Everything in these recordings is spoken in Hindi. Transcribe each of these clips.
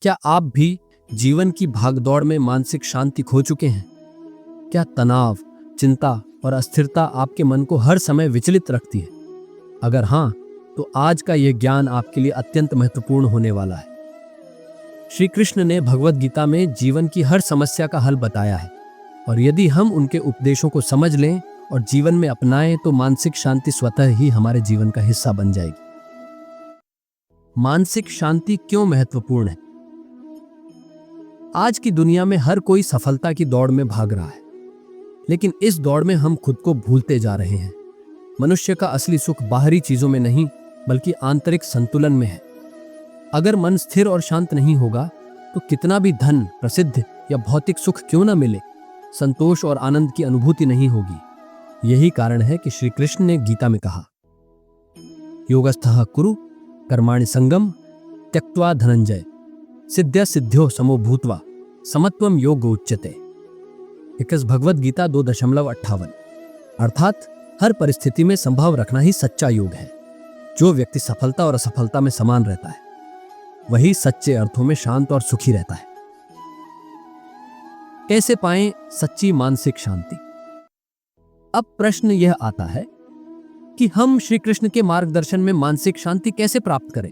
क्या आप भी जीवन की भागदौड़ में मानसिक शांति खो चुके हैं? क्या तनाव, चिंता और अस्थिरता आपके मन को हर समय विचलित रखती है? अगर हाँ, तो आज का यह ज्ञान आपके लिए अत्यंत महत्वपूर्ण होने वाला है। श्री कृष्ण ने भगवद गीता में जीवन की हर समस्या का हल बताया है, और यदि हम उनके उपदेशों को समझ लें और जीवन में अपनाएं तो मानसिक शांति स्वतः ही हमारे जीवन का हिस्सा बन जाएगी। मानसिक शांति क्यों महत्वपूर्ण है? आज की दुनिया में हर कोई सफलता की दौड़ में भाग रहा है, लेकिन इस दौड़ में हम खुद को भूलते जा रहे हैं। मनुष्य का असली सुख बाहरी चीजों में नहीं, बल्कि आंतरिक संतुलन में है। अगर मन स्थिर और शांत नहीं होगा तो कितना भी धन, प्रसिद्ध या भौतिक सुख क्यों न मिले, संतोष और आनंद की अनुभूति नहीं होगी। यही कारण है कि श्री कृष्ण ने गीता में कहा, योगस्थः कुरु कर्माणि संगम त्यक्त्वा धनंजय सिद्ध्या सिद्ध्यो समो भूत्वा समत्वम योग उच्यते। भगवद गीता 2.58। अर्थात हर परिस्थिति में संभव रखना ही सच्चा योग है। जो व्यक्ति सफलता और असफलता में समान रहता है, वही सच्चे अर्थों में शांत और सुखी रहता है। कैसे पाएं सच्ची मानसिक शांति? अब प्रश्न यह आता है कि हम श्री कृष्ण के मार्गदर्शन में मानसिक शांति कैसे प्राप्त करें।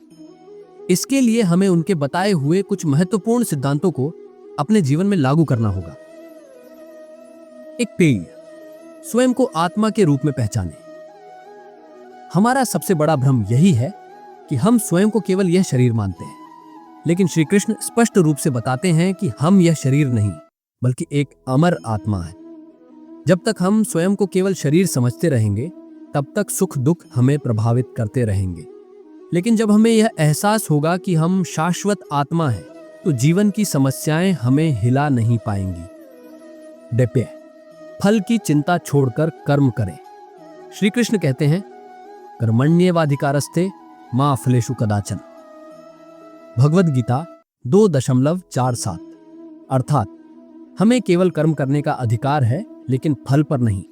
इसके लिए हमें उनके बताए हुए कुछ महत्वपूर्ण सिद्धांतों को अपने जीवन में लागू करना होगा। एक पेड़ स्वयं को आत्मा के रूप में पहचाने। हमारा सबसे बड़ा भ्रम यही है कि हम स्वयं को केवल यह शरीर मानते हैं, लेकिन श्री कृष्ण स्पष्ट रूप से बताते हैं कि हम यह शरीर नहीं, बल्कि एक अमर आत्मा है। जब तक हम स्वयं को केवल शरीर समझते रहेंगे, तब तक सुख दुख हमें प्रभावित करते रहेंगे। लेकिन जब हमें यह एहसास होगा कि हम शाश्वत आत्मा हैं, तो जीवन की समस्याएं हमें हिला नहीं पाएंगी। डेप्य फल की चिंता छोड़कर कर्म करें। श्री कृष्ण कहते हैं, कर्मण्येवाधिकारस्ते मा फलेषु कदाचन। भगवद गीता 2.47। अर्थात हमें केवल कर्म करने का अधिकार है, लेकिन फल पर नहीं।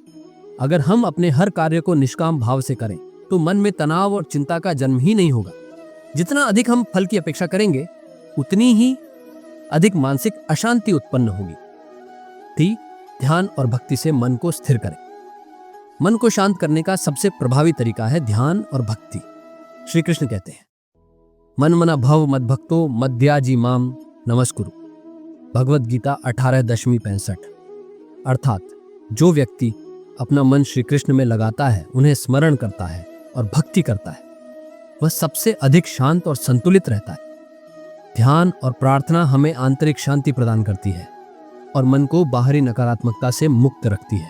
अगर हम अपने हर कार्य को निष्काम भाव से करें तो मन में तनाव और चिंता का जन्म ही नहीं होगा। जितना अधिक हम फल की अपेक्षा करेंगे, उतनी ही अधिक मानसिक अशांति उत्पन्न होगी। ध्यान और भक्ति से मन को स्थिर करें। मन को शांत करने का सबसे प्रभावी तरीका है ध्यान और भक्ति। श्री कृष्ण कहते हैं, मन मना भव मद्भक्तो मद्याजी माम नमस्कुरु। भगवद गीता 18.65। अर्थात जो व्यक्ति अपना मन श्री कृष्ण में लगाता है, उन्हें स्मरण करता है और भक्ति करता है, वह सबसे अधिक शांत और संतुलित रहता है। ध्यान और प्रार्थना हमें आंतरिक शांति प्रदान करती है और मन को बाहरी नकारात्मकता से मुक्त रखती है।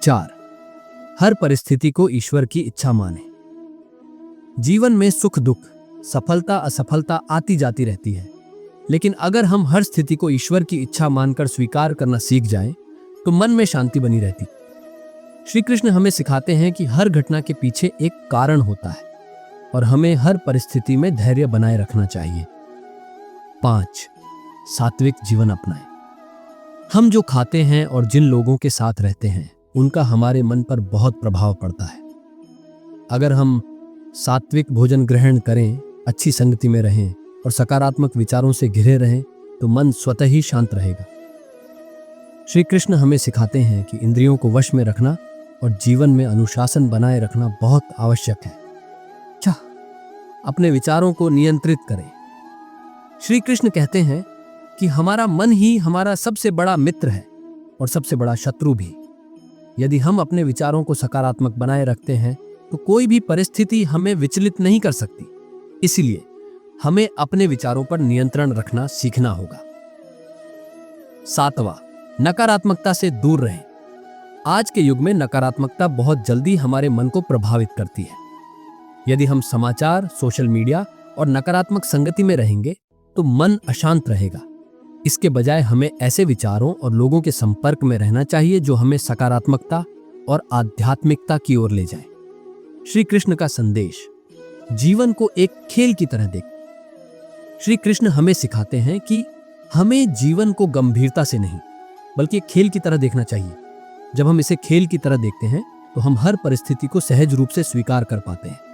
4. हर परिस्थिति को ईश्वर की इच्छा माने। जीवन में सुख दुख, सफलता असफलता आती जाती रहती है, लेकिन अगर हम हर स्थिति को ईश्वर की इच्छा मानकर स्वीकार करना सीख जाएं, तो मन में शांति बनी रहती। श्री कृष्ण हमें सिखाते हैं कि हर घटना के पीछे एक कारण होता है और हमें हर परिस्थिति में धैर्य बनाए रखना चाहिए। 5. सात्विक जीवन अपनाएं। हम जो खाते हैं और जिन लोगों के साथ रहते हैं, उनका हमारे मन पर बहुत प्रभाव पड़ता है। अगर हम सात्विक भोजन ग्रहण करें, अच्छी संगति में रहें और सकारात्मक विचारों से घिरे रहें, तो मन स्वतः ही शांत रहेगा। श्री कृष्ण हमें सिखाते हैं कि इंद्रियों को वश में रखना और जीवन में अनुशासन बनाए रखना बहुत आवश्यक है। अपने विचारों को नियंत्रित करें। श्री कृष्ण कहते हैं कि हमारा मन ही हमारा सबसे बड़ा मित्र है और सबसे बड़ा शत्रु भी। यदि हम अपने विचारों को सकारात्मक बनाए रखते हैं, तो कोई भी परिस्थिति हमें विचलित नहीं कर सकती। इसलिए हमें अपने विचारों पर नियंत्रण रखना सीखना होगा। 7. नकारात्मकता से दूर रहें। आज के युग में नकारात्मकता बहुत जल्दी हमारे मन को प्रभावित करती है। यदि हम समाचार, सोशल मीडिया और नकारात्मक संगति में रहेंगे, तो मन अशांत रहेगा। इसके बजाय हमें ऐसे विचारों और लोगों के संपर्क में रहना चाहिए जो हमें सकारात्मकता और आध्यात्मिकता की ओर ले जाए। श्री कृष्ण का संदेश, जीवन को एक खेल की तरह देखें। श्री कृष्ण हमें सिखाते हैं कि हमें जीवन को गंभीरता से नहीं, बल्कि एक खेल की तरह देखना चाहिए। जब हम इसे खेल की तरह देखते हैं, तो हम हर परिस्थिति को सहज रूप से स्वीकार कर पाते हैं।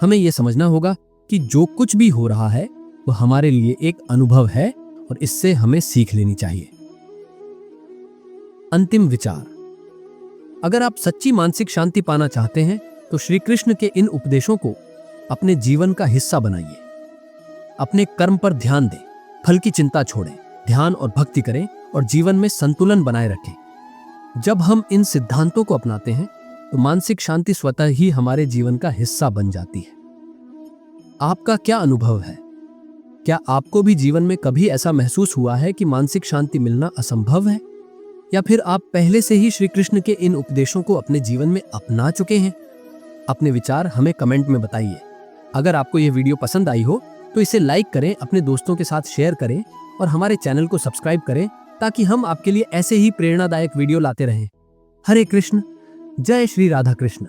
हमें यह समझना होगा कि जो कुछ भी हो रहा है, वो हमारे लिए एक अनुभव है और इससे हमें सीख लेनी चाहिए। अंतिम विचार, अगर आप सच्ची मानसिक शांति पाना चाहते हैं तो श्री कृष्ण के इन उपदेशों को अपने जीवन का हिस्सा बनाइए। अपने कर्म पर ध्यान दें, फल की चिंता छोड़ें, ध्यान और भक्ति करें और जीवन में संतुलन बनाए रखें। जब हम इन सिद्धांतों को अपनाते हैं तो मानसिक शांति स्वतः ही हमारे जीवन का हिस्सा बन जाती है। आपका क्या अनुभव है? क्या आपको भी जीवन में कभी ऐसा महसूस हुआ है कि मानसिक शांति मिलना असंभव है, या फिर आप पहले से ही श्री कृष्ण के इन उपदेशों को अपने जीवन में अपना चुके हैं? अपने विचार हमें कमेंट में बताइए। अगर आपको यह वीडियो पसंद आई हो तो इसे लाइक करें, अपने दोस्तों के साथ शेयर करें और हमारे चैनल को सब्सक्राइब करें ताकि हम आपके लिए ऐसे ही प्रेरणादायक वीडियो लाते रहें। हरे कृष्ण, जय श्री राधा कृष्ण।